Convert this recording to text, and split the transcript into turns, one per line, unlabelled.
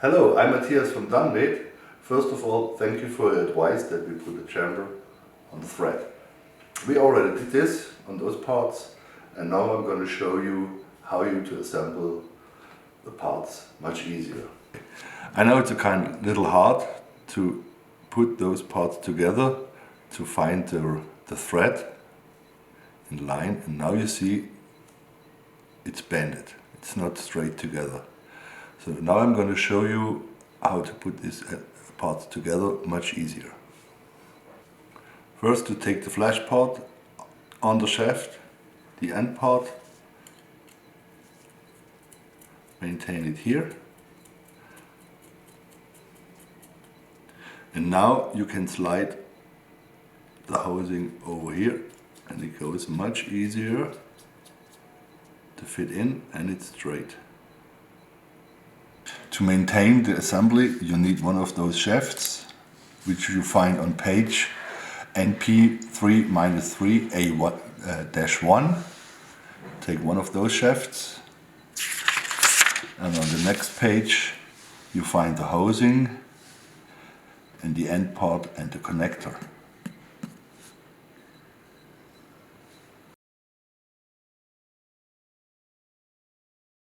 Hello, I'm Matthias from DANmed. First of all, thank you for your advice that we put the chamber on the thread. We already did this on those parts, and now I'm going to show you how to assemble the parts much easier. I know it's a kind of little hard to put those parts together to find the thread in line, and now you see it's bended. It's not straight together. So now I'm going to show you how to put these parts together much easier. First, to take the flash part on the shaft, the end part, maintain it here, and now you can slide the housing over here and it goes much easier to fit in, and it's straight. To maintain the assembly, you need one of those shafts, which you find on page NP3-3A1-1. Take one of those shafts, and on the next page you find the housing and the end part and the connector.